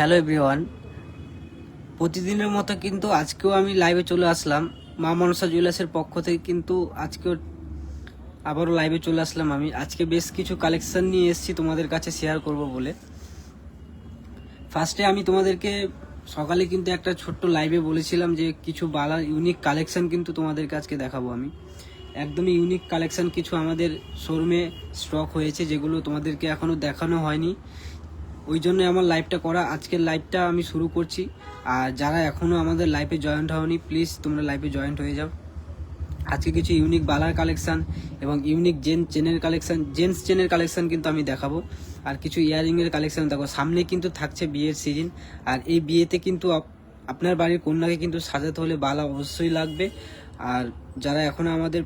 Hello everyone, প্রতিদিনের মতো কিন্তু আজকেও আমি লাইভে চলে আসলাম মা মনসা জুয়েলার্সের পক্ষ থেকে। কিন্তু আজকেও আবারও লাইভে চলে আসলাম। আমি আজকে বেশ কিছু কালেকশন নিয়ে এসেছি তোমাদের কাছে শেয়ার করব বলে। ফার্স্টে আমি তোমাদেরকে সকালে কিন্তু একটা ছোট্ট লাইভে বলেছিলাম যে কিছু বালার ইউনিক কালেকশন কিন্তু তোমাদেরকে আজকে দেখাবো। আমি একদমই ইউনিক কালেকশন কিছু আমাদের শোরুমে স্টক হয়েছে, যেগুলো তোমাদেরকে এখনও দেখানো হয়নি। ওই জন্য আমার লাইভটা করা। আজকের লাইভটা আমি শুরু করছি। আর যারা এখনও আমাদের লাইভে জয়েন্ট হওনি, প্লিজ তোমরা লাইভে জয়েন্ট হয়ে যাও। আজকে কিছু ইউনিক বালার কালেকশন এবং ইউনিক জেন্টস চেনের কালেকশন কিন্তু আমি দেখাবো। আর কিছু ইয়াররিংয়ের কালেকশন দেখো। সামনে কিন্তু থাকছে বিয়ের সিজন, আর এই বিয়েতে কিন্তু আপনার বাড়ির কন্যাকে কিন্তু সাজাতে হলে বালা অবশ্যই লাগবে। আর যারা এখনও আমাদের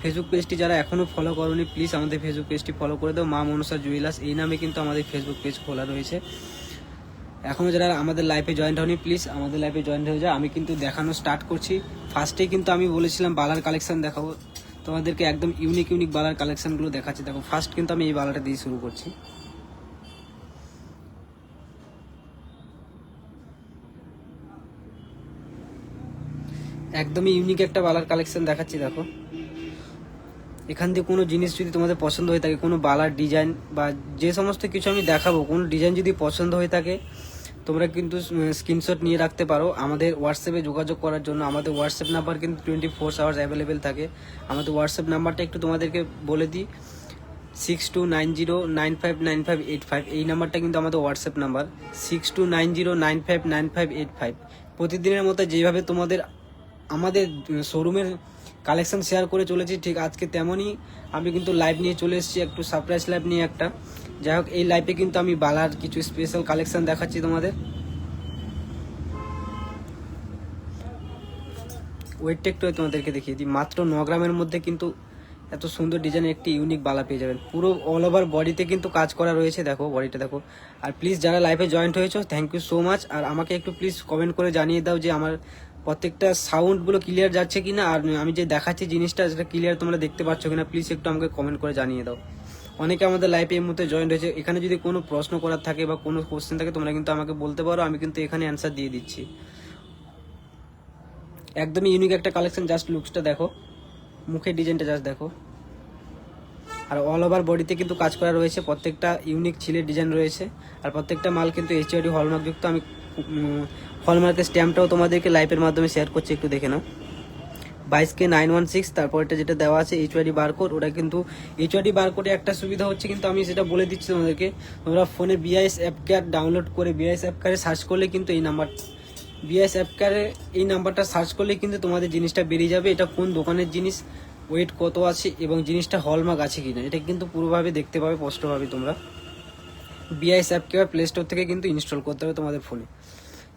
ফেসবুক পেজটি যারা এখনও ফলো করোনি, প্লিজ আমাদের ফেসবুক পেজটি ফলো করে দাও। মা মনসা জুয়েলার্স এই নামে কিন্তু আমাদের ফেসবুক পেজ খোলা রয়েছে। এখনও যারা আমাদের লাইফে জয়েন্ট হয়নি, প্লিজ আমাদের লাইফে জয়েন্ট হয়ে যাও। আমি কিন্তু দেখানো স্টার্ট করছি। ফার্স্টেই কিন্তু আমি বলেছিলাম বালার কালেকশন দেখাবো তোমাদেরকে, একদম ইউনিক বালার কালেকশনগুলো দেখাচ্ছি। দেখো, ফার্স্ট কিন্তু আমি এই বালাটা দিয়ে শুরু করছি। একদমই ইউনিক একটা বালার কালেকশন দেখাচ্ছি। দেখো, এখান থেকে কোনো জিনিস যদি তোমাদের পছন্দ হয়ে থাকে, কোনো বালার ডিজাইন বা যে সমস্ত কিছু আমি দেখাবো, কোনো ডিজাইন যদি পছন্দ হয়ে থাকে, তোমরা কিন্তু স্ক্রিনশট নিয়ে রাখতে পারো। আমাদের হোয়াটসঅ্যাপে যোগাযোগ করার জন্য আমাদের হোয়াটসঅ্যাপ নাম্বার কিন্তু 24 আওয়ার্স অ্যাভেলেবেল থাকে। আমাদের হোয়াটসঅ্যাপ নাম্বারটা একটু তোমাদেরকে বলে দিই, 6290959585। এই নাম্বারটা কিন্তু আমাদের হোয়াটসঅ্যাপ নাম্বার, 6290959585। প্রতিদিনের মতো যেভাবে তোমাদের আমাদের শোরুমের কালেকশন শেয়ার করে চলেছি, ঠিক আজকে তেমনই আমি কিন্তু লাইভ নিয়ে চলে এসেছি, একটু সারপ্রাইজ লাইভ নিয়ে একটা। যাই হোক, এই লাইভে কিন্তু আমি বালার কিছু স্পেশাল কালেকশন দেখাচ্ছি তোমাদের। ওয়েটটা একটু তোমাদেরকে দেখিয়ে দিই। মাত্র 9 গ্রামের মধ্যে কিন্তু এত সুন্দর ডিজাইনের একটি ইউনিক বালা পেয়ে যাবেন। পুরো অল ওভার বডিতে কিন্তু কাজ করা রয়েছে। দেখো, বডিটা দেখো। আর প্লিজ যারা লাইভে জয়েন্ট হয়েছো, থ্যাংক ইউ সো মাচ। আর আমাকে একটু প্লিজ কমেন্ট করে জানিয়ে দাও যে আমার প্রত্যেকটা সাউন্ডগুলো ক্লিয়ার যাচ্ছে কিনা, আর আমি যে দেখাচ্ছি জিনিসটা সেটা ক্লিয়ার তোমরা দেখতে পাচ্ছ কিনা, প্লিজ একটু আমাকে কমেন্ট করে জানিয়ে দাও। অনেকে আমাদের লাইভে এই মুহূর্তে জয়েন্ট হয়েছে। এখানে যদি কোনো প্রশ্ন করার থাকে বা কোনো কোশ্চেন থাকে, তোমরা কিন্তু আমাকে বলতে পারো, আমি কিন্তু এখানে অ্যান্সার দিয়ে দিচ্ছি। একদমই ইউনিক একটা কালেকশন। জাস্ট লুকসটা দেখো, মুখের ডিজাইনটা জাস্ট দেখো। আর অল ওভার বডিতে কিন্তু কাজ করা রয়েছে, প্রত্যেকটা ইউনিক ছিলের ডিজাইন রয়েছে। আর প্রত্যেকটা মাল কিন্তু এইচআইডি হলমার্কযুক্ত। আমি হলমার্কের স্ট্যাম্পটাও তোমাদেরকে লাইভের মাধ্যমে শেয়ার করছি, একটু দেখে নাও। 22K916, তারপর এটা যেটা দেওয়া আছে এইচআইডি বারকোড, ওটা কিন্তু এইচআইডি বারকোডে একটা সুবিধা হচ্ছে, কিন্তু আমি সেটা বলে দিচ্ছি তোমাদেরকে। তোমরা ফোনে বিআইএস অ্যাপ কেয়ার ডাউনলোড করে বিআইএস অ্যাপ কেয়ারে সার্চ করলে কিন্তু বিআইএস অ্যাপ কেয়ারে এই নাম্বারটা সার্চ করলে কিন্তু তোমাদের জিনিসটা বেরিয়ে যাবে। এটা কোন দোকানের জিনিস, ওয়েট কত আছে এবং জিনিসটা হলমার্ক আছে কিনা, এটা কিন্তু পুরোভাবে দেখতে পাবে, স্পষ্টভাবে। তোমরা BIS app care play store থেকে কিন্তু ইনস্টল করতে হবে তোমাদের ফোনে।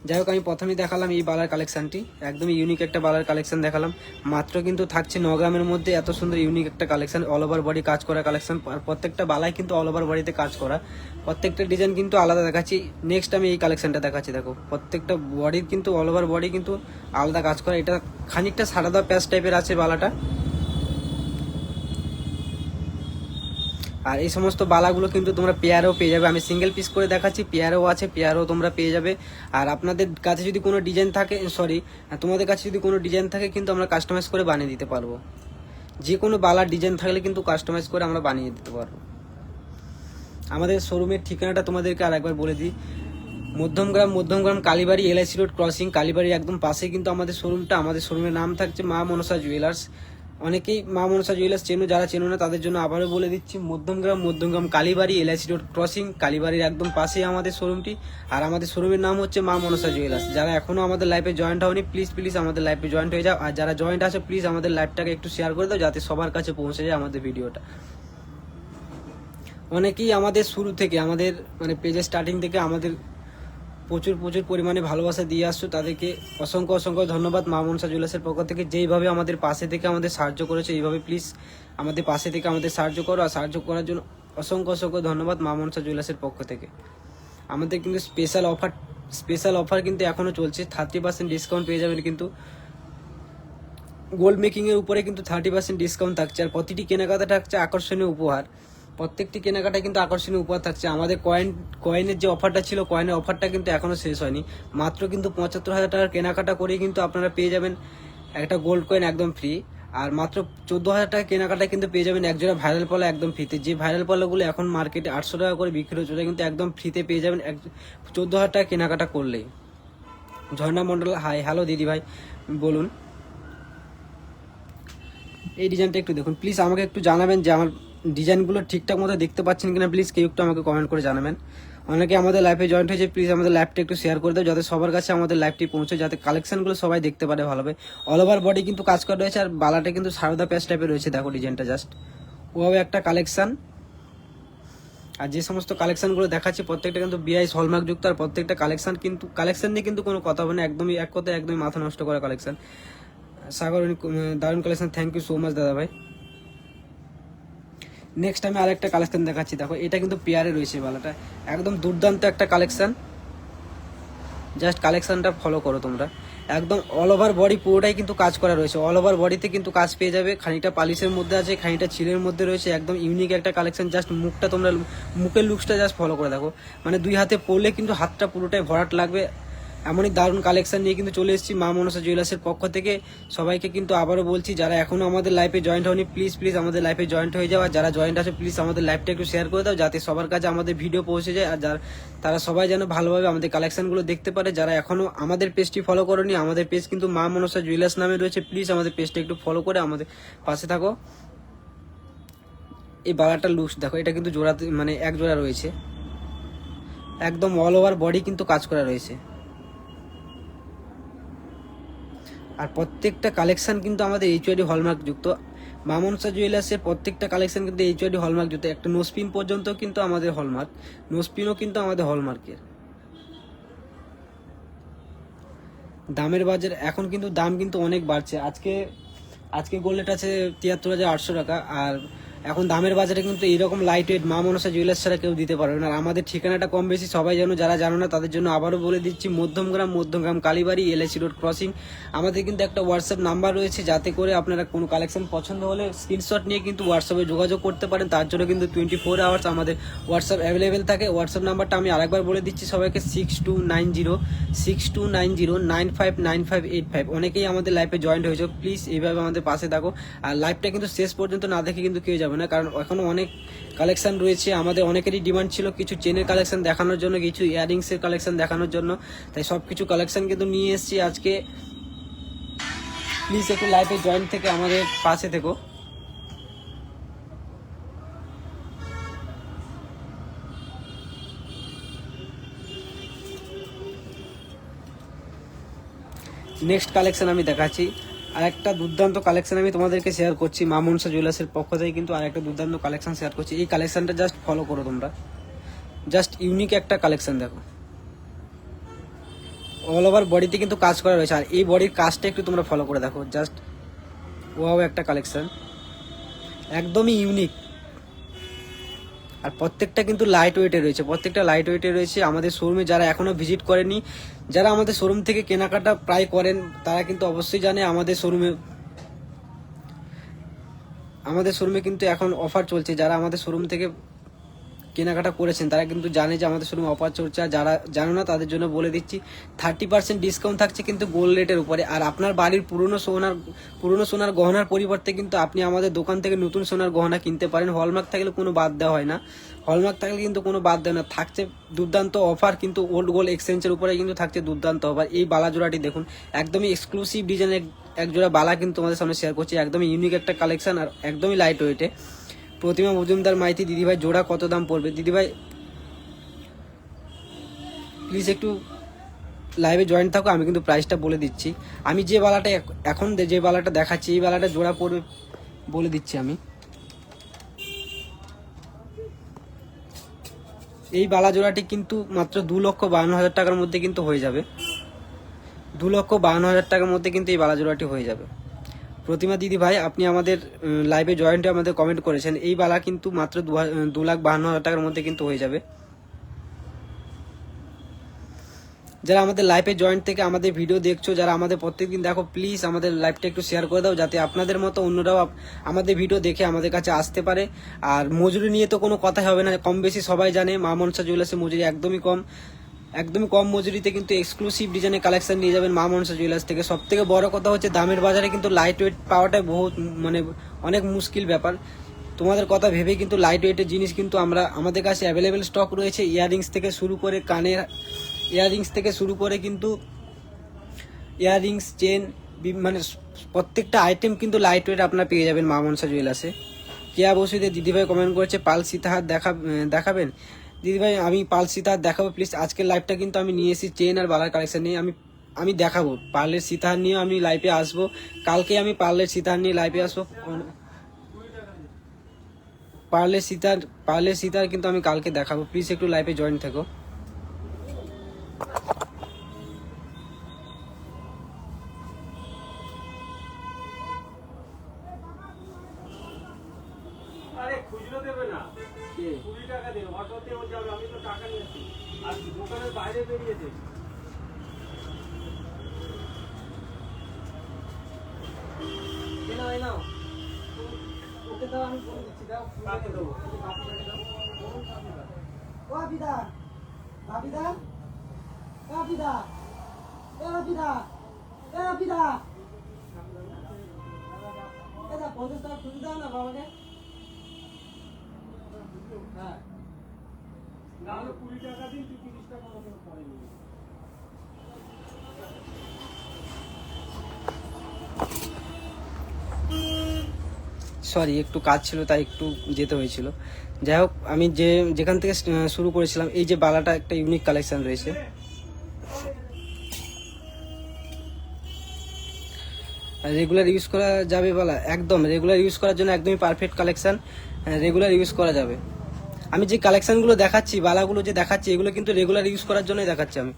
যাই হোক, আমি প্রথমেই দেখালাম এই বালার কালেকশানটি, একদমই ইউনিক একটা বালার কালেকশন দেখালাম। মাত্র কিন্তু থাকছে 9 গ্রামের মধ্যে এত সুন্দর ইউনিক একটা কালেকশন, অল ওভার বডি কাজ করা কালেকশন। আর প্রত্যেকটা বালাই কিন্তু অল ওভার বডিতে কাজ করা, প্রত্যেকটা ডিজাইন কিন্তু আলাদা দেখাচ্ছি। নেক্সট আমি এই কালেকশনটা দেখাচ্ছি। দেখো, প্রত্যেকটা বডির কিন্তু অল ওভার বডি কিন্তু আলাদা কাজ করা। এটা খানিকটা সাদা প্যাচ টাইপের আছে বালাটা। আর এই সমস্ত বালাগুলো কিন্তু তোমরা পেয়ারেও পেয়ে যাবে। আমি সিঙ্গেল পিস করে দেখাচ্ছি, পেয়ারেও আছে, পেয়ারেও তোমরা পেয়ে যাবে। আর আপনাদের কাছে যদি কোনো ডিজাইন থাকে, তোমাদের কাছে যদি কোনো ডিজাইন থাকে, কিন্তু আমরা কাস্টমাইজ করে বানিয়ে দিতে পারবো। যে কোনো বালার ডিজাইন থাকলে কিন্তু কাস্টমাইজ করে আমরা বানিয়ে দিতে পারবো। আমাদের শোরুমের ঠিকানাটা তোমাদেরকে আর একবার বলে দিই, মধ্যমগ্রাম কালীবাড়ি, এলআইসি রোড ক্রসিং, কালীবাড়ির একদম পাশে কিন্তু আমাদের শোরুমটা। আমাদের শোরুমের নাম থাকছে মা মনসা জুয়েলার্স। অনেকেই মা মনসা জুয়েলার্স চেনো, যারা চেনো না তাদের জন্য আবারও বলে দিচ্ছি, মধ্যমগ্রাম কালীবাড়ি, এলআইসি রোড ক্রসিং, কালীবাড়ির একদম পাশেই আমাদের শোরুমটি। আর আমাদের শোরুমের নাম হচ্ছে মা মনসা জুয়েলার্স। যারা এখনও আমাদের লাইফে জয়েন্ট হয়নি, প্লিজ আমাদের লাইফে জয়েন্ট হয়ে যাও। আর যারা জয়েন্ট আছে, প্লিজ আমাদের লাইভটাকে একটু শেয়ার করে দাও, যাতে সবার কাছে পৌঁছে যায় আমাদের ভিডিওটা। অনেকেই আমাদের শুরু থেকে, আমাদের পেজের স্টার্টিং থেকে আমাদের প্রচুর পরিমাণে ভালোবাসা দিয়ে আসছো, তাদেরকে অসংখ্য ধন্যবাদ। মা মনসা জুয়েলার্সের পক্ষ থেকে যেইভাবে আমাদের পাশে থেকে আমাদের সাহায্য করেছে, এইভাবে প্লিজ আমাদের পাশে থেকে আমাদের সাহায্য করো। আর সাহায্য করার জন্য অসংখ্য ধন্যবাদ মা মনসা জুয়েলার্সের পক্ষ থেকে। আমাদের কিন্তু স্পেশাল অফার কিন্তু এখনও চলছে। 30% ডিসকাউন্ট পেয়ে যাবেন কিন্তু গোল্ড মেকিংয়ের উপরে, কিন্তু 30% ডিসকাউন্ট থাকছে। আর প্রতিটি কেনাকাটা থাকছে আকর্ষণীয় উপহার। প্রত্যেকটি কেনাকাটায় কিন্তু আকর্ষণীয় উপহার থাকছে। আমাদের কয়েনের যে অফারটা ছিল, কয়েনের অফারটা কিন্তু এখনো শেষ হয়নি। মাত্র কিন্তু 75,000 টাকার কেনাকাটা করেই কিন্তু আপনারা পেয়ে যাবেন একটা গোল্ড কয়েন একদম ফ্রি। আর মাত্র 14,000 টাকা কেনাকাটায় কিন্তু পেয়ে যাবেন একজোড়া ভাইরাল পলা একদম ফ্রিতে। যে ভাইরাল পলাগুলো এখন মার্কেটে 800 টাকা করে বিক্রি হচ্ছে, ওটা কিন্তু একদম ফ্রিতে পেয়ে যাবেন 14,000 টাকা কেনাকাটা করলেই। ঝর্ণা মন্ডল, হাই, হ্যালো দিদি ভাই, বলুন। এই ডিজাইনটা একটু দেখুন প্লিজ, আমাকে একটু জানাবেন যে আমার ডিজাইনগুলো ঠিকঠাক মতো দেখতে পাচ্ছেন কিনা। প্লিজ কেউ একটু আমাকে কমেন্ট করে জানাবেন। অনেকে আমাদের লাইভে জয়েন্ট হয়েছে, প্লিজ আমাদের লাইভটা একটু শেয়ার করে দাও, যাতে সবার কাছে আমাদের লাইভটি পৌঁছে, যাতে কালেকশনগুলো সবাই দেখতে পারে ভালোভাবে। অল ওভার বডি কিন্তু কাজ করা রয়েছে, আর বালাটা কিন্তু সারদা প্যাচ টাইপের রয়েছে। দেখো ডিজাইনটা জাস্ট ওভাবে একটা কালেকশন। আর যে সমস্ত কালেকশনগুলো দেখাচ্ছি প্রত্যেকটা কিন্তু বিআইএস হলমার্ক যুক্ত, আর প্রত্যেকটা কালেকশন নিয়ে কিন্তু কোনো কথা হবে না, একদমই এক কথায় একদমই মাথা নষ্ট করা কালেকশন। সাগর, দারুণ collection, thank you so much দাদা ভাই। নেক্সট আমি আরেকটা কালেকশন দেখাচ্ছি। দেখো এটা কিন্তু পেয়ারে রয়েছে বালাটা, একদম দুর্দান্ত একটা কালেকশন। জাস্ট কালেকশনটা ফলো করো তোমরা। একদম অল ওভার বডি পুরোটাই কিন্তু কাজ করা রয়েছে, অল ওভার বডিতে কিন্তু কাজ পেয়ে যাবে। খানিকটা পালিশের মধ্যে আছে, খানিকটা ছিলের মধ্যে রয়েছে, একদম ইউনিক একটা কালেকশন। জাস্ট মুখটা তোমরা, মুখের লুকসটা জাস্ট ফলো করে দেখো, মানে দুই হাতে পরলে কিন্তু হাতটা পুরোটাই ভরাট লাগবে। এমনই দারুণ কালেকশন নিয়ে কিন্তু চলে এসেছি মা মনসা জুয়েলার্সের পক্ষ থেকে। সবাইকে কিন্তু আবারও বলছি, যারা এখনো আমাদের লাইফে জয়েন্ট হয়নি, প্লিজ আমাদের লাইফে জয়েন্ট হয়ে যাও। আর যারা জয়েন্ট আছে প্লিজ আমাদের লাইভটা একটু শেয়ার করে দাও, যাতে সবার কাছে আমাদের ভিডিও পৌঁছে যায়। আর তারা সবাই যেন ভালোভাবে আমাদের কালেকশনগুলো দেখতে পারে। যারা এখনো আমাদের পেজটি ফলো করোনি, আমাদের পেজ কিন্তু মা মনসা জুয়েলার্স নামে রয়েছে, প্লিজ আমাদের পেজটা একটু ফলো করে আমাদের পাশে থাকো। এই বালাটার লুকস দেখো, এটা কিন্তু জোড়াতে মানে এক জোড়া রয়েছে, একদম অল ওভার বডি কিন্তু কাজ করা রয়েছে। আর প্রত্যেকটা কালেকশন কিন্তু আমাদের এইচওয়াইডি হলমার্ক যুক্ত। মা মনসা জুয়েলার্সের প্রত্যেকটা কালেকশন কিন্তু এইচওয়াইডি হলমার্ক যুক্ত। একটা নোসপিন পর্যন্ত কিন্তু আমাদের হলমার্ক, নোসপিনও কিন্তু আমাদের হলমার্কের। দামের বাজার এখন কিন্তু দাম কিন্তু অনেক বাড়ছে। আজকে গোল্ড রেট আছে 73,800 টাকা। আর এখন দামের বাজারে কিন্তু এইরকম লাইট ওয়েট মা মনসা জুয়েলার্স ছাড়া কেউ দিতে পারবে না। আর আমাদের ঠিকানাটা কম বেশি সবাই জানো, যারা জানো না তাদের জন্য আবারও বলে দিচ্ছি, মধ্যমগ্রাম কালীবাড়ি, LIC রোড ক্রসিং। আমাদের কিন্তু একটা হোয়াটসঅ্যাপ নাম্বার রয়েছে, যাতে করে আপনারা কোনো কালেকশন পছন্দ হলে স্ক্রিনশট নিয়ে কিন্তু হোয়াটসঅ্যাপে যোগাযোগ করতে পারেন। তার জন্য কিন্তু 24 আওয়ার্স আমাদের হোয়াটসঅ্যাপ অ্যাভেলেবেল থাকে। হোয়াটসঅ্যাপ নাম্বারটা আমি আরেকবার বলে দিচ্ছি সবাইকে, 6290 অনেকেই আমাদের লাইফে জয়েন্ট হয়েছে, প্লিজ এইভাবে আমাদের পাশে থাকো। আর লাইভটা কিন্তু শেষ পর্যন্ত না দেখে কিন্তু কেউ যাবে না, কারণ এখনো অনেক কালেকশন রয়েছে। আমাদের অনেকেরই ডিমান্ড ছিল কিছু চেনের কালেকশন দেখানোর জন্য, কিছু ইয়ারিংসের কালেকশন দেখানোর জন্য, তাই সব কিছু কালেকশন কিন্তু নিয়ে এসেছি আজকে। প্লিজ একটু লাইভে জয়েন্ট থেকে আমাদের পাশে থেকো। নেক্সট কালেকশন আমি দেখাচ্ছি, আর একটা দুর্দান্ত কালেকশন আমি তোমাদেরকে শেয়ার করছি। মা মনসা জুয়েলার্সের পক্ষ থেকে কিন্তু আর একটা দুর্দান্ত কালেকশন শেয়ার করছি। এই কালেকশনটা জাস্ট ফলো করো তোমরা, জাস্ট ইউনিক একটা কালেকশন দেখো। অল ওভার বডিতে কিন্তু কাজ করা রয়েছে, আর এই বডির কাজটা একটু তোমরা ফলো করে দেখো, জাস্ট ওয়াও একটা কালেকশন, একদমই ইউনিক। আর প্রত্যেকটা কিন্তু লাইট ওয়েটে রয়েছে, আমাদের শোরুমে যারা এখনো ভিজিট করেনি, যারা আমাদের শোরুম থেকে কেনাকাটা প্রায় করেন, তারা কিন্তু অবশ্যই জানে আমাদের শোরুমে কিন্তু এখন অফার চলছে। যারা আমাদের শোরুম থেকে কেনাকাটা করেছেন তারা কিন্তু জানে যে আমাদের শোরুমে অফার চলছে। আর যারা জানো না তাদের জন্য বলে দিচ্ছি, 30% ডিসকাউন্ট থাকছে কিন্তু গোল্ড রেটের উপরে। আর আপনার বাড়ির পুরনো সোনার গহনার পরিবর্তে কিন্তু আপনি আমাদের দোকান থেকে নতুন সোনার গহনা কিনতে পারেন। হলমার্ক থাকলে কোনো বাদ দেওয়া হয় না, থাকছে দুর্দান্ত অফার। কিন্তু ওল্ড গোল্ড এক্সচেঞ্জের উপরে কিন্তু থাকছে দুর্দান্ত অফার। এই বালা জোড়াটি দেখুন, একদমই এক্সক্লুসিভ ডিজাইনের এক জোড়া বালা কিন্তু তোমাদের সামনে শেয়ার করছি, একদমই ইউনিক একটা কালেকশন, আর একদমই লাইট ওয়েটে। প্রতিমা মজুমদার মাইতি দিদিভাই, জোড়া কত দাম পড়বে? দিদিভাই প্লিজ একটু লাইভে জয়েন থাকো, আমি কিন্তু প্রাইসটা বলে দিচ্ছি। আমি যে বালাটা এখন যে বালাটা দেখাচ্ছি, এই বালাটা জোড়া পড়বে বলে দিচ্ছি আমি। এই বালা জোড়াটি কিন্তু মাত্র 2,52,000 টাকার মধ্যে কিন্তু হয়ে যাবে। 2,52,000 টাকার মধ্যে কিন্তু এই বালা জোড়াটি হয়ে যাবে। প্রতিমা দিদি ভাই, আপনি আমাদের লাইভে জয়েন্টে আমাদের কমেন্ট করেছেন, এই বালা কিন্তু মাত্র 2,52,000 টাকার মধ্যে কিন্তু হয়ে যাবে। যারা আমাদের লাইভে জয়েন্ট থেকে আমাদের ভিডিও দেখছো, যারা আমাদের প্রত্যেকদিন দেখো, প্লিজ আমাদের লাইভটা একটু শেয়ার করে দাও, যাতে আপনাদের মতো অন্যরাও আমাদের ভিডিও দেখে আমাদের কাছে আসতে পারে। আর মজুরি নিয়ে তো কোনো কথাই হবে না, কম বেশি সবাই জানে মা মনসা জুয়েলার্সের মজুরি একদমই কম মজুরিতে কিন্তু এক্সক্লুসিভ ডিজাইনের কালেকশন নিয়ে যাবেন মা মনসা জুয়েলার্স থেকে। সব থেকে বড় কথা হচ্ছে দামের বাজারে কিন্তু লাইট ওয়েট পাওয়াটা বহুত অনেক মুশকিল ব্যাপার। তোমাদের কথা ভেবে কিন্তু লাইট ওয়েটের জিনিস কিন্তু আমাদের কাছে অ্যাভেলেবেল স্টক রয়েছে। ইয়াররিংস থেকে শুরু করে কানের ইয়াররিংস থেকে শুরু করে কিন্তু ইয়াররিংস, চেন, প্রত্যেকটা আইটেম কিন্তু লাইট ওয়েট আপনারা পেয়ে যাবেন মা মনসা জুয়েলার্সে। কেয়া বসুদে দিদিভাই কমেন্ট করেছে পাল সীতাহার দেখাবেন। দিদিভাই আমি পাল সীতাহার দেখাবো প্লিজ। আজকের লাইভটা কিন্তু আমি নিয়ে এসেছি চেন আর বালার কালেকশন নিয়ে। আমি দেখাবো পার্লের সীতাহার নিয়ে আমি লাইভে আসবো। কালকে আমি পার্লের সীতাহার নিয়ে লাইভে আসবো। পার্লের সীতাহার কিন্তু আমি কালকে দেখাবো, প্লিজ একটু লাইভে জয়েন থেকো। আরে খুচরো দেবে না, 20 টাকা দিন, অটোতে ও যাবে, আমি তো টাকা নিয়েছি আর দোকানের বাইরে বেরিয়েছে। নাও ওকে দাও, আমি বলে দিচ্ছি, দাও কাকে দেবো? ও আবিদা, আবিদা, ও আবিদা, ও আবিদা, ও আবিদা, এটা 50 টাকা খুঁজে দাও না বাবাকে। হ্যাঁ নাহলে 20 টাকা দিন, তুই 30 টাকা মতো পরে নিবি। সরি, একটু কাজ ছিল তাই একটু যেতে হয়েছিল। যাই হোক, আমি যেখান থেকে শুরু করেছিলাম, এই যে বালাটা একটা ইউনিক কালেকশন রয়েছে। রেগুলার ইউজ করা যাবে বালা, একদম রেগুলার ইউজ করার জন্য একদমই পারফেক্ট কালেকশন, রেগুলার ইউজ করা যাবে। আমি যে কালেকশনগুলো দেখাচ্ছি, বালাগুলো যে দেখাচ্ছি, এগুলো কিন্তু রেগুলার ইউজ করার জন্যই দেখাচ্ছি আমি।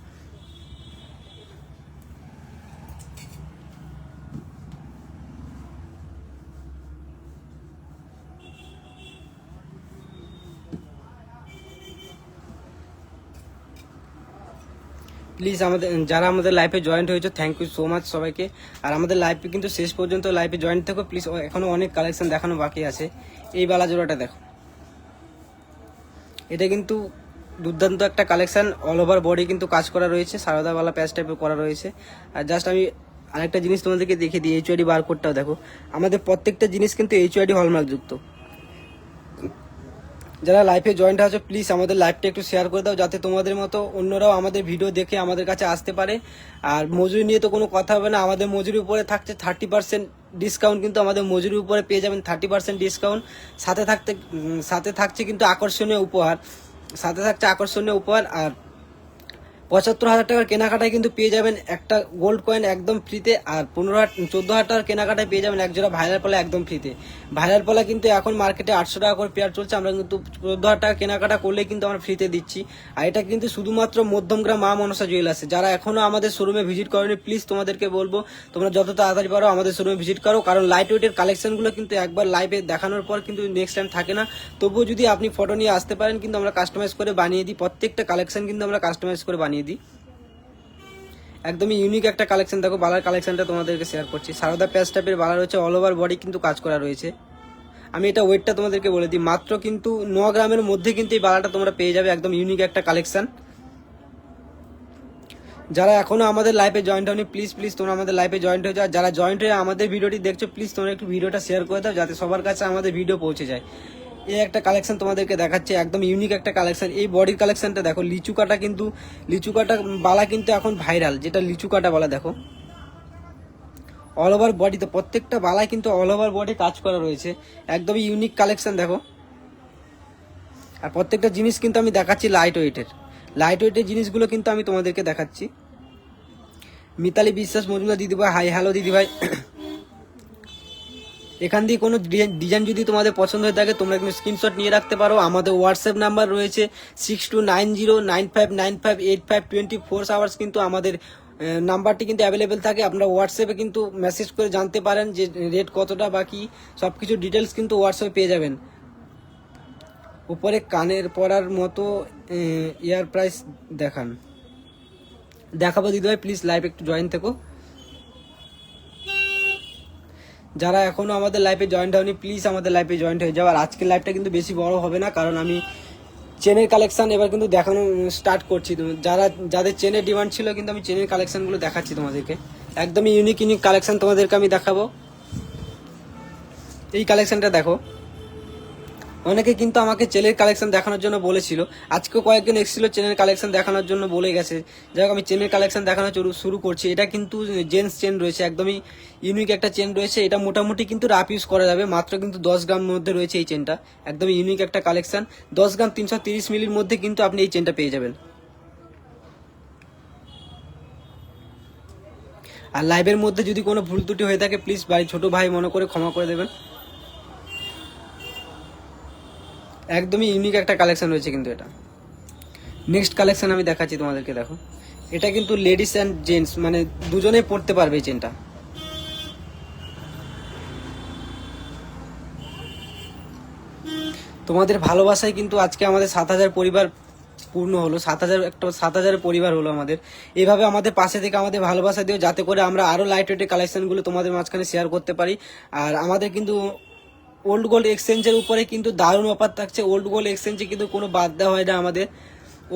প্লিজ যারা আমাদের লাইফে জয়েন্ট হয়েছে, থ্যাংক ইউ সো মাচ সবাইকে। আর আমাদের লাইফে কিন্তু শেষ পর্যন্ত লাইফে জয়েন্ট থেকো প্লিজ, এখনো অনেক কালেকশন দেখানো বাকি আছে। এই বালা জোড়াটা দেখো, এটা কিন্তু দুর্দান্ত একটা কালেকশন, অল ওভার বডি কিন্তু কাজ করা রয়েছে, সারদাওয়ালা প্যাচ টাইপের করা রয়েছে। আর জাস্ট আমি আরেকটা জিনিস তোমাদেরকে দেখিয়ে দিই, এইচওআইডি বারকোডটাও দেখো। আমাদের প্রত্যেকটা জিনিস কিন্তু এইচওআইডি হলমার্ক যুক্ত। যারা লাইভে জয়েন্ট আছো প্লিজ আমাদের লাইভটা একটু শেয়ার করে দাও, যাতে তোমাদের মতো অন্যরাও আমাদের ভিডিও দেখে আমাদের কাছে আসতে পারে। আর মজুরি নিয়ে তো কোনো কথা হবে না, আমাদের মজুরির উপরে থাকছে 30% ডিসকাউন্ট, কিন্তু আমাদের মজুরির উপরে পেয়ে যাবেন 30% ডিসকাউন্ট। সাথে থাকছে কিন্তু আকর্ষণীয় উপহার, আর 75,000 টাকার কেনাকাটায় কিন্তু পেয়ে যাবেন একটা গোল্ড কয়েন একদম ফ্রিতে। আর 14,000 টাকার কেনাকাটায় পেয়ে যাবেন একজোড়া ভাইরাল পলা একদম ফ্রিতে। ভাইরাল পলা কিন্তু এখন মার্কেটে 800 টাকা করে পেয়ার চলছে, আমরা কিন্তু 14,000 টাকা কেনাকাটা করলে কিন্তু আমরা ফ্রিতে দিচ্ছি। আর এটা কিন্তু শুধুমাত্র মধ্যমগ্রাম মা মনসা জুয়েলার্সে। যারা এখনো আমাদের শোরুমে ভিজিট করেনি, প্লিজ তোমাদেরকে বলবো তোমরা যত তাড়াতাড়ি পারো আমাদের শোরুমে ভিজিট করো, কারণ লাইট ওয়েটের কালেকশনগুলো কিন্তু একবার লাইভে দেখানোর পর কিন্তু নেক্সট টাইম থাকে না। তবুও যদি আপনি ফটো নিয়ে আসতে পারেন, কিন্তু আমরা কাস্টমাইজ করে বানিয়ে দিই, প্রত্যেকটা কালেকশন কিন্তু আমরা কাস্টমাইজ করে বানিয়ে দিই। একদমই ইউনিক একটা কালেকশন দেখো, বালার কালেকশনটা তোমাদেরকে শেয়ার করছি। সারদা প্যাচ টাইপের বালা রয়েছে, অল ওভার বডি কিন্তু কাজ করা রয়েছে। আমি এটা ওয়েটটা তোমাদেরকে বলে দিই, মাত্র কিন্তু 9 গ্রামের মধ্যে কিন্তু এই বালাটা তোমরা পেয়ে যাবে, একদম ইউনিক একটা কালেকশন। যারা এখনো আমাদের লাইভে জয়েন্ট হয়নি, প্লিজ তোমরা আমাদের লাইভে জয়েন্ট হয়ে যাও। যারা জয়েন্ট হয়ে আমাদের ভিডিওটি দেখছো, প্লিজ তোমরা একটু ভিডিওটা শেয়ার করে দাও, যাতে সবার কাছে আমাদের ভিডিও পৌঁছে যায়। এই একটা কালেকশন তোমাদেরকে দেখাচ্ছে, একদম ইউনিক একটা কালেকশন। এই বডির কালেকশনটা দেখো, লিচু কাটা বালা কিন্তু এখন ভাইরাল, যেটা লিচু কাটা বালা দেখো, অল ওভার বডিতে প্রত্যেকটা বালায় কিন্তু অল ওভার বডি কাজ করা রয়েছে, একদমই ইউনিক কালেকশন দেখো। আর প্রত্যেকটা জিনিস কিন্তু আমি দেখাচ্ছি লাইট ওয়েটের জিনিসগুলো কিন্তু আমি তোমাদেরকে দেখাচ্ছি। মিতালি বিশ্বাস মজুমদার দিদিভাই, হাই হ্যালো দিদিভাই। এখান দিয়ে কোনো ডিজাইন যদি তোমাদের পছন্দ হয়ে থাকে, তোমরা কিন্তু স্ক্রিনশট নিয়ে রাখতে পারো। আমাদের হোয়াটসঅ্যাপ নাম্বার রয়েছে 6290959585 24 কিন্তু আমাদের নাম্বারটি কিন্তু অ্যাভেলেবেল থাকে। আপনারা হোয়াটসঅ্যাপে কিন্তু মেসেজ করে জানতে পারেন যে রেট কতটা বাকি, সব কিছু ডিটেলস কিন্তু হোয়াটসঅ্যাপে পেয়ে যাবেন। উপরে কানের পরার মতো ইয়ার প্রাইস দেখান, দেখাবো দিদিভাই, প্লিজ লাইভ একটু জয়েন থেকো। যারা এখনো আমাদের লাইভে জয়েন্ট হয়নি প্লিজ আমাদের লাইভে জয়েন্ট হয়ে যাও। আর আজকের লাইভটা কিন্তু বেশি বড় হবে না, কারণ আমি চেনের কালেকশন এবার কিন্তু দেখানো স্টার্ট করছি। যাদের চেনের ডিমান্ড ছিল কিন্তু আমি চেনের কালেকশনগুলো দেখাচ্ছি তোমাদেরকে, একদমই ইউনিক কালেকশন তোমাদেরকে আমি দেখাবো। এই কালেকশনটা দেখো, অনেকে কিন্তু আমাকে চেনের কালেকশন দেখানোর জন্য বলেছিল, আজকে কয়েকজন এসেছিল চেনের কালেকশন দেখানোর জন্য বলে গেছে। যাই হোক, আমি চেনের কালেকশন দেখানো শুরু করছি। এটা কিন্তু জেন্টস চেন রয়েছে, একদমই ইউনিক একটা চেন রয়েছে। এটা মোটামুটি কিন্তু রাফ ইউজ করা যাবে, মাত্র কিন্তু 10 গ্রাম মধ্যে রয়েছে এই চেনটা, একদমই ইউনিক একটা কালেকশন। 10 গ্রাম 330 মিলির মধ্যে কিন্তু আপনি এই চেনটা পেয়ে যাবেন। আর লাইভের মধ্যে যদি কোনো ভুল ত্রুটি হয়ে থাকে প্লিজ ছোট ভাই মনে করে ক্ষমা করে দেবেন। একদমই ইউনিক একটা কালেকশন রয়েছে কিন্তু এটা। নেক্সট কালেকশন আমি দেখাচ্ছি তোমাদেরকে, দেখো এটা কিন্তু লেডিস অ্যান্ড জেন্টস মানে দুজনেই পড়তে পারবে এই চেনটা। তোমাদের ভালোবাসায় কিন্তু আজকে আমাদের 7,000 পরিবার পূর্ণ হলো, 7,000 পরিবার হলো আমাদের। এইভাবে আমাদের পাশে থেকে আমাদের ভালোবাসা দিও, যাতে করে আমরা আরো লাইট ওয়েটের কালেকশনগুলো তোমাদের মাঝখানে শেয়ার করতে পারি। আর আমাদের কিন্তু ওল্ড গোল্ড এক্সচেঞ্জের উপরে কিন্তু দারুণ অফার থাকছে। ওল্ড গোল্ড এক্সচেঞ্জে কিন্তু কোনো বাদ দেওয়া হয় না আমাদের।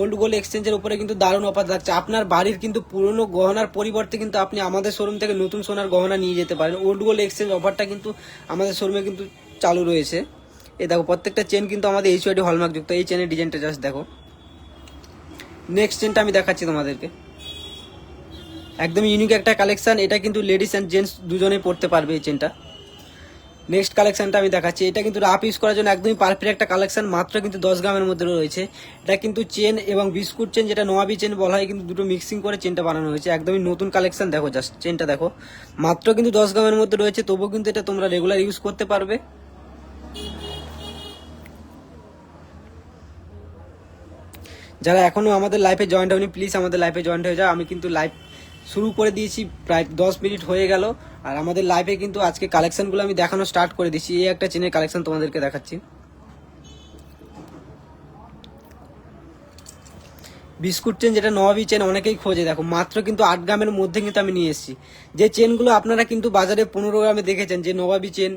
ওল্ড গোল্ড এক্সচেঞ্জের উপরে কিন্তু দারুণ অফার থাকছে। আপনার বাড়ির কিন্তু পুরনো গহনার পরিবর্তে কিন্তু আপনি আমাদের শোরুম থেকে নতুন সোনার গহনা নিয়ে যেতে পারেন। ওল্ড গোল্ড এক্সচেঞ্জ অফারটা কিন্তু আমাদের শোরুমে কিন্তু চালু রয়েছে। এই দেখো, প্রত্যেকটা চেন কিন্তু আমাদের HYD হলমার্ক যুক্ত। এই চেনের ডিজাইনটা জাস্ট দেখো। নেক্সট চেনটা আমি দেখাচ্ছি তোমাদেরকে, একদম ইউনিক একটা কালেকশন। এটা কিন্তু লেডিস অ্যান্ড জেন্টস দুজনেই পড়তে পারবে এই চেনটা। নেক্সট কালেকশনটা আমি দেখাচ্ছি, এটা কিন্তু রাফ ইউজ করার জন্য একদমই পারফেক্ট একটা কালেকশন, মাত্র কিন্তু 10 গ্রামের মধ্যে রয়েছে। এটা কিন্তু চেন এবং বিস্কুট চেন, যেটা নওয়াবি চেন বলা হয়, কিন্তু দুটো মিক্সিং করে চেনটা বানানো হয়েছে। একদমই নতুন কালেকশন। দেখো জাস্ট চেনটা দেখো, মাত্র কিন্তু 10 গ্রামের মধ্যে রয়েছে, তবুও কিন্তু এটা তোমরা রেগুলার ইউজ করতে পারবে। যারা এখনো আমাদের লাইফে জয়েন্ট হয়নি প্লিজ আমাদের লাইফে জয়েন্ট হয়ে যাও। আমি কিন্তু লাইভ শুরু করে দিয়েছি, প্রায় 10 মিনিট হয়ে গেল। আর আমাদের লাইভে কিন্তু আজকে কালেকশনগুলো আমি দেখানো স্টার্ট করে দিচ্ছি। এই একটা চেনের কালেকশন তোমাদেরকে দেখাচ্ছি, বিস্কুট চেন, যেটা নওয়াবি চেন অনেকেই খোঁজে। দেখো মাত্র কিন্তু 8 গ্রামের মধ্যে কিন্তু আমি নিয়ে এসেছি। যে চেনগুলো আপনারা কিন্তু বাজারে 15 গ্রামে দেখেছেন, যে নওয়াবি চেন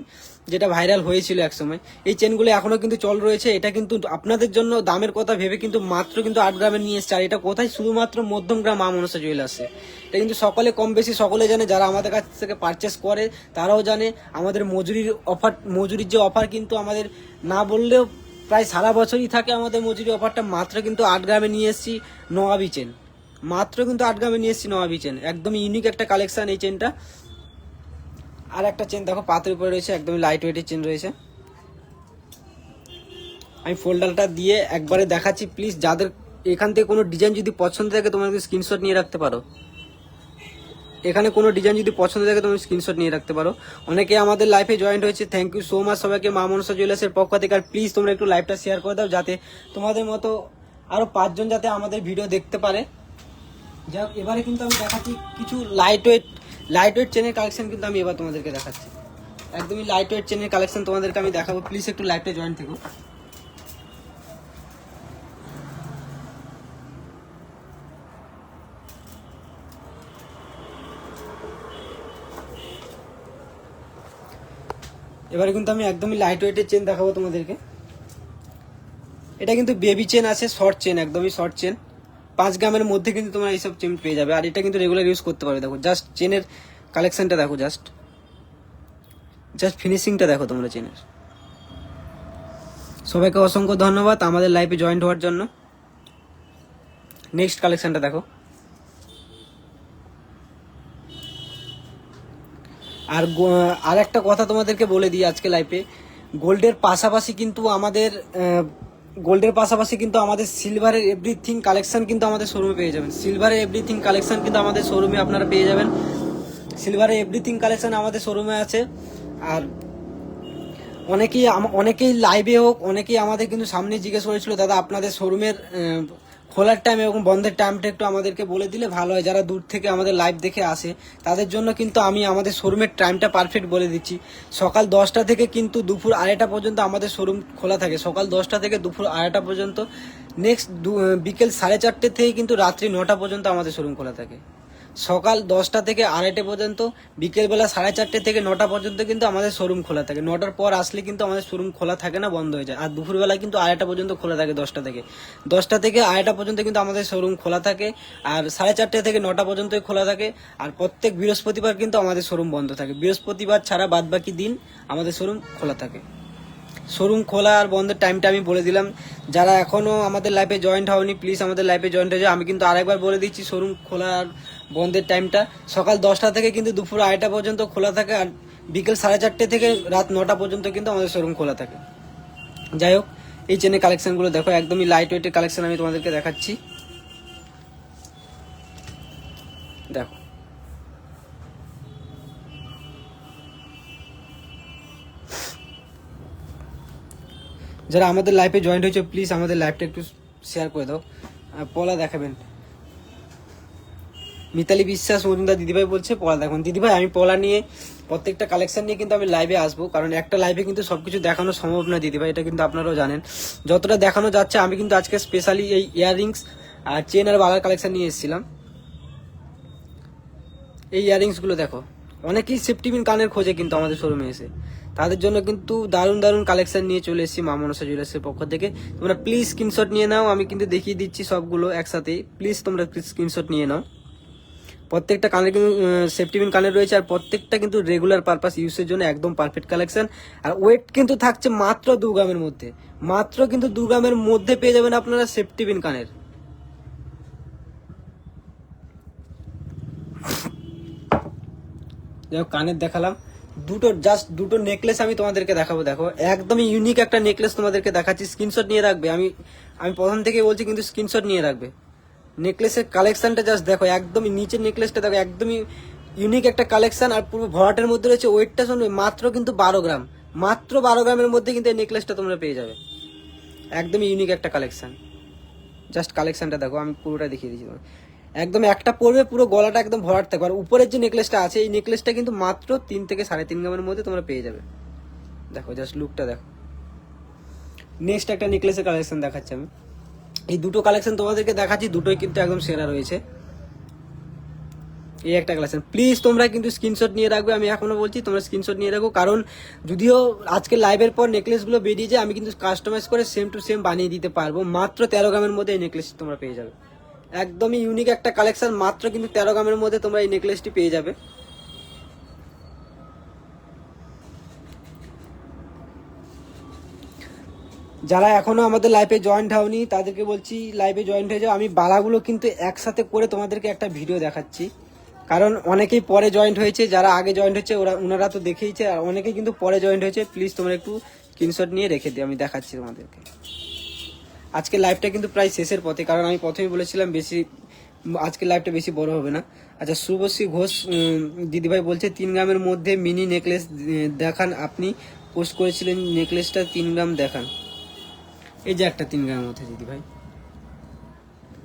যেটা ভাইরাল হয়েছিল একসময়, এই চেনগুলো এখনো কিন্তু চল রয়েছে। এটা কিন্তু আপনাদের জন্য দামের কথা ভেবে কিন্তু মাত্র কিন্তু 8 গ্রামে নিয়ে এসেছে। আর এটা কোথায়? শুধুমাত্র মধ্যম গ্রাম মা মনসা জুয়েলার্সে। এটা কিন্তু সকলে কম বেশি সকলে জানে, যারা আমাদের কাছ থেকে পারচেস করে তারাও জানে। আমাদের মজুরির যে অফার কিন্তু আমাদের না বললেও প্রায় সারা বছরই থাকে আমাদের মজুরি অফারটা। মাত্র কিন্তু 8 গ্রামে নিয়ে এসেছি নওয়াবি চেন, মাত্র কিন্তু 8 গ্রামে নিয়ে এসেছি নওয়াবি চেন। একদমই ইউনিক একটা কালেকশন এই চেনটা। আর একটা চেন দেখো পাতের উপরে রয়েছে, একদমই লাইট ওয়েটের চেন রয়েছে। আমি ফোল্ডারটা দিয়ে একবারে দেখাচ্ছি, প্লিজ যাদের এখান থেকে কোনো ডিজাইন যদি পছন্দ থাকে তোমরা স্ক্রিনশট নিয়ে রাখতে পারো। এখানে কোনো ডিজাইন যদি পছন্দ থাকে তুমি স্ক্রিনশট নিয়ে রাখতে পারো। অনেকে আমাদের লাইফে জয়েন্ট হয়েছে, থ্যাংক ইউ সো মাচ সবাইকে মা মনসা জুয়েলার্সের পক্ষ থেকে। আর প্লিজ তোমরা একটু লাইভটা শেয়ার করে দাও, যাতে তোমাদের মতো আরো 5 জন যাতে আমাদের ভিডিও দেখতে পারে। যাক, এবারে কিন্তু আমি দেখাচ্ছি কিছু লাইট ওয়েট চেনের কালেকশন কিন্তু আমি এবার তোমাদেরকে দেখাচ্ছি। একদমই লাইট ওয়েট চেনের কালেকশন তোমাদেরকে আমি দেখাবো, প্লিজ একটু লাইভটা জয়েন থেকো। এবারে কিন্তু আমি একদমই লাইট ওয়েটের চেন দেখাবো তোমাদেরকে। এটা কিন্তু বেবি চেন আছে, শর্ট চেন, একদমই শর্ট চেন। 5 গ্রামের মধ্যে কিন্তু তোমরা এইসব চেন পেয়ে যাবে। আর এটা কিন্তু রেগুলার ইউজ করতে পারবে। দেখো জাস্ট চেনের কালেকশনটা দেখো, জাস্ট ফিনিশিংটা দেখো তোমরা চেনের। সবাইকে অসংখ্য ধন্যবাদ আমাদের লাইভে জয়েন্ট হওয়ার জন্য। নেক্সট কালেকশনটা দেখো। আর একটা কথা তোমাদেরকে বলে দিই আজকে লাইভে, গোল্ডের পাশাপাশি কিন্তু আমাদের সিলভারের এভরিথিং কালেকশন কিন্তু আমাদের শোরুমে পেয়ে যাবেন। সিলভারের এভরিথিং কালেকশন কিন্তু আমাদের শোরুমে আপনারা পেয়ে যাবেন। সিলভারের এভরিথিং কালেকশন আমাদের শোরুমে আছে। আর অনেকেই লাইভে হোক, অনেকেই আমাদের কিন্তু সামনে জিজ্ঞেস করেছিল, দাদা আপনাদের শোরুমের খোলার টাইম এবং বন্ধের টাইমটা একটু আমাদেরকে বলে দিলে ভালো হয়। যারা দূর থেকে আমাদের লাইভ দেখে আসে তাদের জন্য কিন্তু আমি আমাদের শোরুমের টাইমটা পারফেক্ট বলে দিচ্ছি। সকাল 10টা থেকে কিন্তু দুপুর 2:30 পর্যন্ত আমাদের শোরুম খোলা থাকে। সকাল 10টা থেকে দুপুর 2:30 পর্যন্ত। নেক্সট বিকেল 4:30 থেকে কিন্তু রাত্রি 9টা পর্যন্ত আমাদের শোরুম খোলা থাকে। সকাল 10টা থেকে 2:30 পর্যন্ত, বিকেলবেলা 4:30 থেকে 9টা পর্যন্ত কিন্তু আমাদের শোরুম খোলা থাকে। 9টার পর আসলে কিন্তু আমাদের শোরুম খোলা থাকে না, বন্ধ হয়ে যায়। আর দুপুরবেলা কিন্তু 2:30 পর্যন্ত খোলা থাকে। 10টা থেকে 2:30 পর্যন্ত কিন্তু আমাদের শোরুম খোলা থাকে। আর 4:30 থেকে 9টা পর্যন্তই খোলা থাকে। আর প্রত্যেক বৃহস্পতিবার কিন্তু আমাদের শোরুম বন্ধ থাকে। বৃহস্পতিবার ছাড়া বাদবাকি দিন আমাদের শোরুম খোলা থাকে। শোরুম খোলা আর বন্ধের টাইমটা আমি বলে দিলাম। যারা এখনো আমাদের লাইফে জয়েন্ট হয়নি প্লিজ আমাদের লাইফে জয়েন্ট হয়ে যাও। আমি কিন্তু আরেকবার বলে দিচ্ছি শোরুম খোলা আর বন্ধের টাইমটা। সকাল 10টা থেকে কিন্তু দুপুর 2:30 পর্যন্ত খোলা থাকে। আর বিকেল 4:30 থেকে রাত 9টা পর্যন্ত কিন্তু আমাদের শোরুম খোলা থাকে। যাই হোক, এই চেনের কালেকশনগুলো দেখো, একদমই লাইট ওয়েটের কালেকশন আমি তোমাদেরকে দেখাচ্ছি। দেখো, যারা আমাদের লাইফে জয়েন্ট হয়েছে প্লিজ আমাদের লাইফটা একটু শেয়ার করে দাও। পলা দেখাবেন, মিতালি বিশ্বাস মজুমদার দিদিভাই বলছে পলা দেখুন। দিদিভাই আমি পলা নিয়ে প্রত্যেকটা কালেকশন নিয়ে কিন্তু আমি লাইভে আসবো, কারণ একটা লাইভে কিন্তু সবকিছু দেখানো সম্ভব না দিদিভাই, এটা কিন্তু আপনারাও জানেন। যতটা দেখানো যাচ্ছে আমি কিন্তু আজকে স্পেশালি এই ইয়াররিংস আর চেন আর বালার কালেকশন নিয়ে এসেছিলাম। এই ইয়াররিংসগুলো দেখো, অনেকেই সেফটি পিন কানের খোঁজে কিন্তু আমাদের শোরুমে এসে, তাদের জন্য কিন্তু দারুণ দারুণ কালেকশন নিয়ে চলে এসেছি মা মনসা জুয়েলার্সের পক্ষ থেকে। তোমরা প্লিজ স্ক্রিনশট নিয়ে নাও, আমি কিন্তু দেখিয়ে দিচ্ছি সবগুলো একসাথে। প্লিজ তোমরা স্ক্রিনশট নিয়ে নাও। প্রত্যেকটা কানের কিন্তু সেফটি পিন কানের রয়েছে, আর প্রত্যেকটা কিন্তু রেগুলার পারপাস ইউজের জন্য একদম পারফেক্ট কালেকশন। আর ওয়েট কিন্তু থাকছে মাত্র 2 গ্রামের মধ্যে, মাত্র কিন্তু 2 গ্রামের মধ্যে পেয়ে যাবেন আপনারা সেফটি পিন কানের। যাই হোক, কানের দেখালাম দুটো নেকলেস আমি তোমাদেরকে দেখাবো। দেখো, একদমই ইউনিক একটা নেকলেস তোমাদেরকে দেখাচ্ছি। স্ক্রিনশট নিয়ে রাখবে, আমি প্রথম থেকে বলছি কিন্তু স্ক্রিনশট নিয়ে রাখবে। নেকলেসের কালেকশনটা জাস্ট দেখো, একদমই নিচের নেকলেসটা দেখো, একদমই ইউনিক একটা কালেকশন। আর পুরো ভরাটের মধ্যে রয়েছে। ওয়েটটা শুনবে মাত্র কিন্তু 12 গ্রাম, মাত্র 12 গ্রামের মধ্যে কিন্তু এই নেকলেসটা তোমরা পেয়ে যাবে। একদমই ইউনিক একটা কালেকশন। জাস্ট কালেকশনটা দেখো, আমি পুরোটা দেখিয়ে দিচ্ছি। একদম একটা পড়বে, পুরো গলাটা একদম ভরাট থাকবে। আর উপরের যে নেকলেসটা আছে, এই নেকলেসটা কিন্তু মাত্র 3 থেকে 3.5 গ্রামের মধ্যে তোমরা পেয়ে যাবে। দেখো জাস্ট লুকটা দেখো। নেক্সট একটা নেকলেসের কালেকশন দেখাচ্ছি আমি। এই দুটো কালেকশন তোমাদেরকে দেখাচ্ছি, দুটোই কিন্তু একদম সেরা রয়েছে। এই একটা কালেকশন, প্লিজ তোমরা কিন্তু স্ক্রিনশট নিয়ে রাখবে। আমি এখনো বলছি তোমরা স্ক্রিনশট নিয়ে রাখো, কারণ যদিও আজকে লাইভের পর নেকলেসগুলো বেরিয়ে যায়, আমি কিন্তু কাস্টমাইজ করে সেম টু সেম বানিয়ে দিতে পারবো। মাত্র 13 গ্রামের মধ্যে এই নেকলেস তোমরা পেয়ে যাবে। একদমই ইউনিক একটা কালেকশন, মাত্র কিন্তু 13 গ্রামের মধ্যে তোমরা এই নেকলেসটি পেয়ে যাবে। যারা এখনো আমাদের লাইফে জয়েন্ট হওনি তাদেরকে বলছি লাইভে জয়েন্ট হয়ে যাও। আমি বালাগুলো কিন্তু একসাথে করে তোমাদেরকে একটা ভিডিও দেখাচ্ছি, কারণ অনেকেই পরে জয়েন্ট হয়েছে। যারা আগে জয়েন্ট হয়েছে ওনারা তো দেখেইছে, আর অনেকেই কিন্তু পরে জয়েন্ট হয়েছে। প্লিজ তোমরা একটু স্ক্রিনশট নিয়ে রেখে দিও, আমি দেখাচ্ছি তোমাদেরকে। আজকে লাইভটা কিন্তু প্রায় শেষের পথে, কারণ আমি প্রথমেই বলেছিলাম আজকের লাইভটা বেশি বড় হবে না। আচ্ছা, শুভশ্রী ঘোষ দিদিভাই বলছে 3 গ্রামের মধ্যে মিনি নেকলেস দেখান, আপনি পোস্ট করেছিলেন নেকলেসটা 3 গ্রাম দেখান। এই যে একটা 3 গ্রামের মধ্যে দিদিভাই,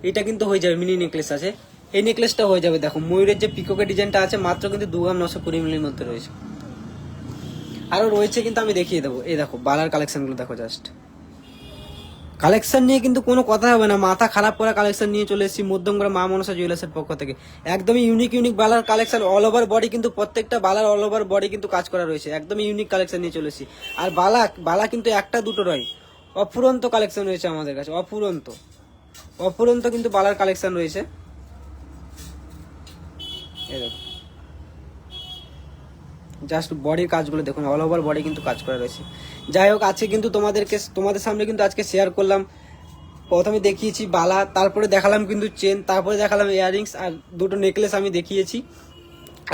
এটা কিন্তু হয়ে যাবে। মিনি নেকলেস আছে, এই নেকলেসটা হয়ে যাবে। দেখো, ময়ূরের যে পিককের ডিজাইনটা আছে মাত্র কিন্তু 2 গ্রাম 920 মিলির মধ্যে রয়েছে। আরো রয়েছে কিন্তু আমি দেখিয়ে দেবো। এই দেখো বালার কালেকশনগুলো দেখো, জাস্ট কালেকশন নিয়ে কিন্তু কোনো কথা হবে না। মাথা খারাপ করা কালেকশন নিয়ে চলে এসেছি মধ্যমগ্রাম মা মনসা জুয়েলার্সের পক্ষ থেকে। একদমই ইউনিক বালার কালেকশন, অল ওভার বডি কিন্তু প্রত্যেকটা বালার অল ওভার বডি কিন্তু কাজ করা রয়েছে। একদমই ইউনিক কালেকশন নিয়ে চলে এসেছি। আর বালা কিন্তু একটা দুটো নয়, অফুরন্ত কালেকশন রয়েছে আমাদের কাছে। অফুরন্ত কিন্তু বালার কালেকশন রয়েছে। জাস্ট বডির কাজগুলো দেখুন, অল ওভার বডি কিন্তু কাজ করা রয়েছে। যাই হোক, আজকে কিন্তু তোমাদের সামনে কিন্তু আজকে শেয়ার করলাম। প্রথমে দেখিয়েছি বালা, তারপরে দেখালাম কিন্তু চেন, তারপরে দেখালাম ইয়াররিংস, আর দুটো নেকলেস আমি দেখিয়েছি।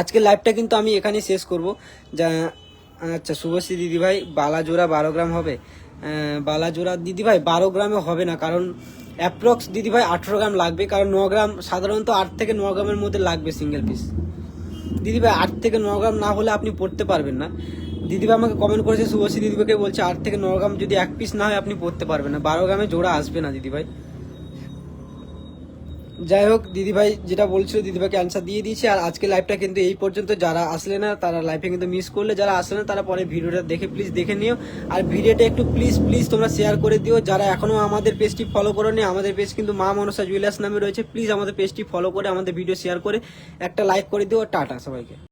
আজকে লাইভটা কিন্তু আমি এখানেই শেষ করব। আচ্ছা, শুভশ্রী দিদিভাই বালা জোড়া 12 গ্রাম হবে? বালা জোড়া দিদিভাই 12 গ্রামে হবে না, কারণ অ্যাপ্রক্স দিদিভাই 18 গ্রাম লাগবে, কারণ 9 গ্রাম সাধারণত 8 থেকে 9 গ্রামের মধ্যে লাগবে সিঙ্গেল পিস। দিদিভাই 8 থেকে 9 গ্রাম না হলে আপনি পড়তে পারবেন না। দিদিভাই আমাকে কমেন্ট করেছে, শুভশ্রী দিদিভাইকে বলছে 8 থেকে 9 গ্রাম যদি এক পিস না হয় আপনি পড়তে পারবেন না। 12 গ্রামে জোড়া আসবে না দিদিভাই। যাই হোক দিদিভাই যেটা বলছিল দিদিভাইকে অ্যান্সার দিয়ে দিয়েছি। আর আজকে লাইভটা কিন্তু এই পর্যন্ত, যারা আসলে না তারা লাইভে কিন্তু মিস করলে, যারা আসলে না তারা পরে ভিডিওটা দেখে প্লিজ দেখে নিও। আর ভিডিওটা একটু প্লিজ তোমরা শেয়ার করে দিও। যারা এখনো আমাদের পেজটি ফলো করোনি, আমাদের পেজ কিন্তু মা মনসা জুয়েলার্স নামে রয়েছে। প্লিজ আমাদের পেজটি ফলো করে আমাদের ভিডিও শেয়ার করে একটা লাইক করে দিও। টাটা সবাইকে।